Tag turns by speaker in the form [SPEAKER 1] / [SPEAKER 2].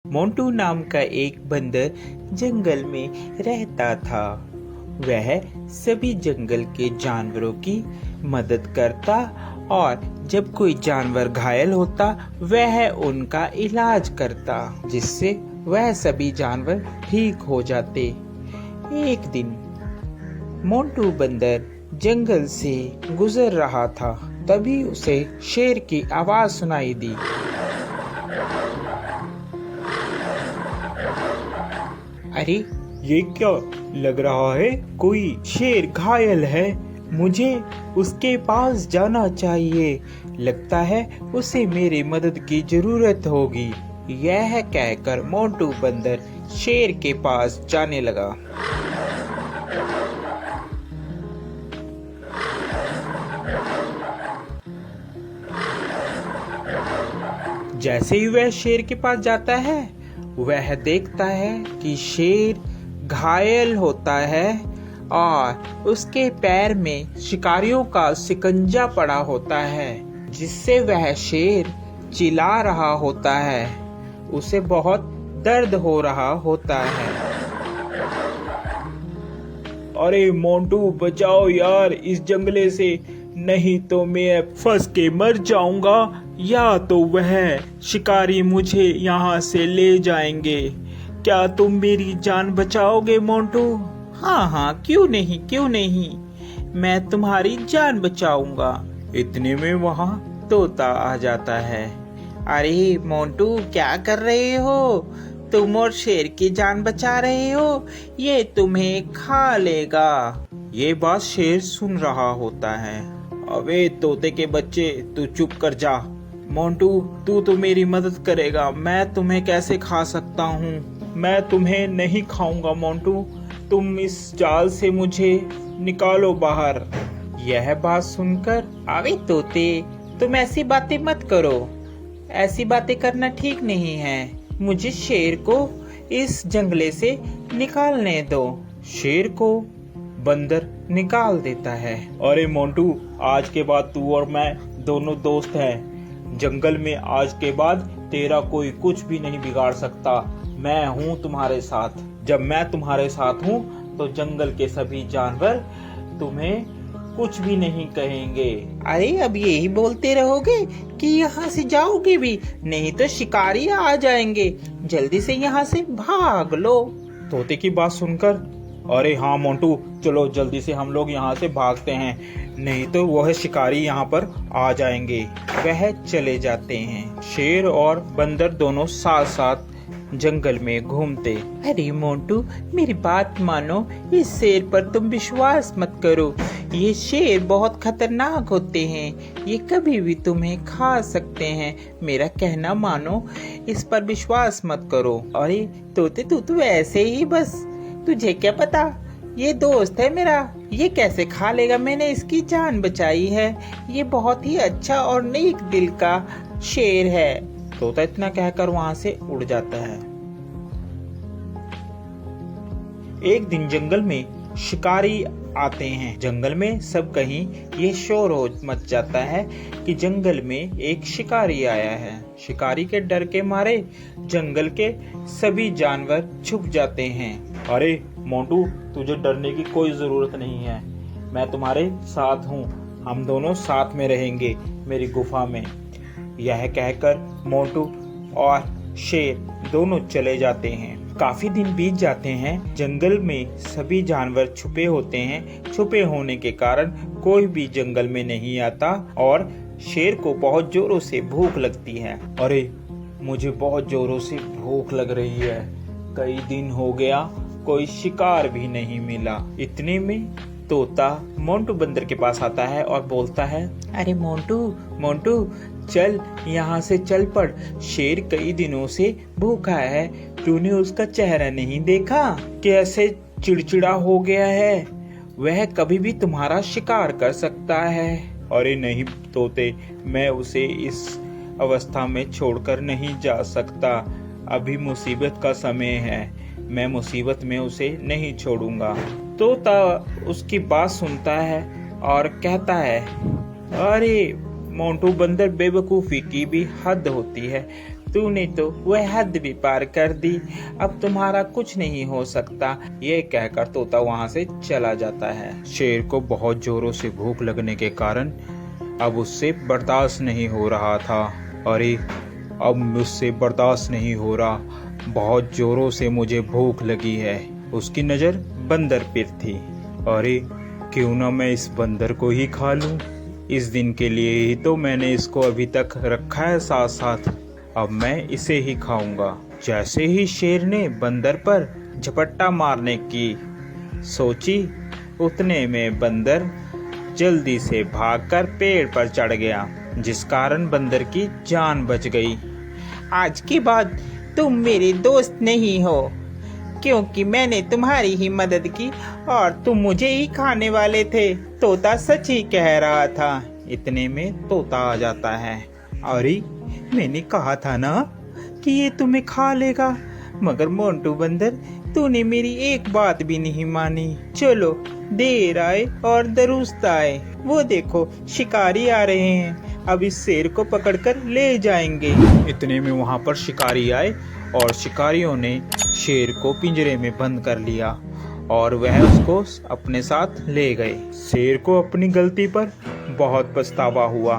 [SPEAKER 1] मोंटू नाम का एक बंदर जंगल में रहता था। वह सभी जंगल के जानवरों की मदद करता और जब कोई जानवर घायल होता वह उनका इलाज करता, जिससे वह सभी जानवर ठीक हो जाते। एक दिन मोंटू बंदर जंगल से गुजर रहा था, तभी उसे शेर की आवाज सुनाई दी। अरे ये क्या लग रहा है, कोई शेर घायल है, मुझे उसके पास जाना चाहिए, लगता है उसे मेरी मदद की जरूरत होगी। यह कहकर मोंटू बंदर शेर के पास जाने लगा। जैसे ही वह शेर के पास जाता है वह देखता है कि शेर घायल होता है और उसके पैर में शिकारियों का शिकंजा पड़ा होता है, जिससे वह शेर चिल्ला रहा होता है। उसे बहुत दर्द हो रहा होता है।
[SPEAKER 2] अरे मोंटू बचाओ यार इस जंगले से, नहीं तो मैं फंस के मर जाऊंगा या तो वह शिकारी मुझे यहाँ से ले जाएंगे। क्या तुम मेरी जान बचाओगे मोंटू?
[SPEAKER 1] हाँ, क्यों नहीं, मैं तुम्हारी जान बचाऊंगा।
[SPEAKER 2] इतने में वहाँ
[SPEAKER 1] तोता आ जाता है। अरे मोंटू क्या कर रहे हो? तुम और शेर की जान बचा रहे हो, ये तुम्हें खा लेगा।
[SPEAKER 2] ये बात शेर सुन रहा होता है। अबे तोते के बच्चे, तू चुप कर जा। मोंटू तू तो मेरी मदद करेगा, मैं तुम्हें कैसे खा सकता हूँ? मैं तुम्हें नहीं खाऊंगा मोंटू, तुम इस जाल से मुझे निकालो बाहर।
[SPEAKER 1] यह बात सुनकर, अबे तोते तुम ऐसी बातें मत करो, ऐसी बातें करना ठीक नहीं है। मुझे शेर को इस जंगले से निकालने दो। शेर को बंदर निकाल देता है।
[SPEAKER 2] अरे मोंटू, आज के बाद तू और मैं दोनों दोस्त हैं। जंगल में आज के बाद तेरा कोई कुछ भी नहीं बिगाड़ सकता। मैं हूँ तुम्हारे साथ। जब मैं तुम्हारे साथ हूँ तो जंगल के सभी जानवर तुम्हें कुछ भी नहीं कहेंगे।
[SPEAKER 1] अरे अब यही बोलते रहोगे कि यहाँ से जाओगे भी, नहीं तो शिकारी आ जाएंगे। जल्दी से यहाँ से भाग लो।
[SPEAKER 2] तोते की बात सुनकर, अरे हाँ मोंटू, चलो जल्दी से हम लोग यहाँ से भागते हैं, नहीं तो वह शिकारी यहाँ पर आ जाएंगे।
[SPEAKER 1] वह चले जाते हैं। शेर और बंदर दोनों साथ साथ जंगल में घूमते। अरे मोंटू मेरी बात मानो, इस शेर पर तुम विश्वास मत करो, ये शेर बहुत खतरनाक होते हैं, ये कभी भी तुम्हें खा सकते हैं। मेरा कहना मानो, इस पर विश्वास मत करो। अरे तोते तू तो ऐसे ही बस, तुझे क्या पता, ये दोस्त है मेरा, ये कैसे खा लेगा, मैंने इसकी जान बचाई है, ये बहुत ही अच्छा और नेक दिल का शेर है।
[SPEAKER 2] तोता इतना कहकर वहाँ से उड़ जाता है। एक दिन जंगल में शिकारी आते हैं। जंगल में सब कहीं ये शोर हो मच जाता है कि जंगल में एक शिकारी आया है। शिकारी के डर के मारे जंगल के सभी जानवर छुप जाते हैं। अरे मोंटू, तुझे डरने की कोई जरूरत नहीं है, मैं तुम्हारे साथ हूँ, हम दोनों साथ में रहेंगे मेरी गुफा में। यह कहकर मोंटू और शेर दोनों चले जाते हैं। काफी दिन बीत जाते हैं। जंगल में सभी जानवर छुपे होते हैं। छुपे होने के कारण कोई भी जंगल में नहीं आता और शेर को बहुत जोरों से भूख लगती है। अरे मुझे बहुत जोरों से भूख लग रही है, कई दिन हो गया कोई शिकार भी नहीं मिला। इतने में तोता मोंटू बंदर के पास आता है और बोलता है,
[SPEAKER 1] अरे मोंटू चल यहाँ से चल पड़, शेर कई दिनों से भूखा है, तूने उसका चेहरा नहीं देखा, कैसे चिड़चिड़ा हो गया है, वह कभी भी तुम्हारा शिकार कर सकता है।
[SPEAKER 2] अरे नहीं तोते, मैं उसे इस अवस्था में छोड़कर नहीं जा सकता, अभी मुसीबत का समय है, मैं मुसीबत में उसे नहीं छोड़ूंगा। तोता उसकी बात सुनता है और कहता है, अरे मोंटू बंदर, बेवकूफी की भी हद होती है,
[SPEAKER 1] तूने तो वह हद भी पार कर दी, अब तुम्हारा कुछ नहीं हो सकता। ये कहकर तोता वहाँ से चला जाता है।
[SPEAKER 2] शेर को बहुत जोरों से भूख लगने के कारण अब उससे बर्दाश्त नहीं हो रहा था। अरे अब मुझसे बर्दाश्त नहीं हो रहा, बहुत जोरों से मुझे भूख लगी है। उसकी नज़र बंदर पर थी। अरे क्यों ना मैं इस बंदर को ही खा लूं। इस दिन के लिए ही तो मैंने इसको अभी तक रखा है साथ साथ, अब मैं इसे ही खाऊंगा। जैसे ही शेर ने बंदर पर झपट्टा मारने की सोची, उतने में बंदर जल्दी से भागकर पेड़ पर चढ़ गया, जिस कारण बंदर की जान बच गई।
[SPEAKER 1] आज के बाद तुम मेरे दोस्त नहीं हो, क्योंकि मैंने तुम्हारी ही मदद की और तुम मुझे ही खाने वाले थे। तोता सच ही कह रहा था।
[SPEAKER 2] इतने में तोता आ जाता है। अरे मैंने कहा था ना कि ये तुम्हें खा लेगा,
[SPEAKER 1] मगर मोंटू बंदर, तूने मेरी एक बात भी नहीं मानी। चलो, देर आए और दुरुस्त आए। वो देखो, शिकारी आ रहे हैं, अब इस शेर को पकड़कर ले जाएंगे।
[SPEAKER 2] इतने में वहां पर शिकारी आए और शिकारियों ने शेर को पिंजरे में बंद कर लिया और वह उसको अपने साथ ले गए। शेर को अपनी गलती पर बहुत पछतावा हुआ।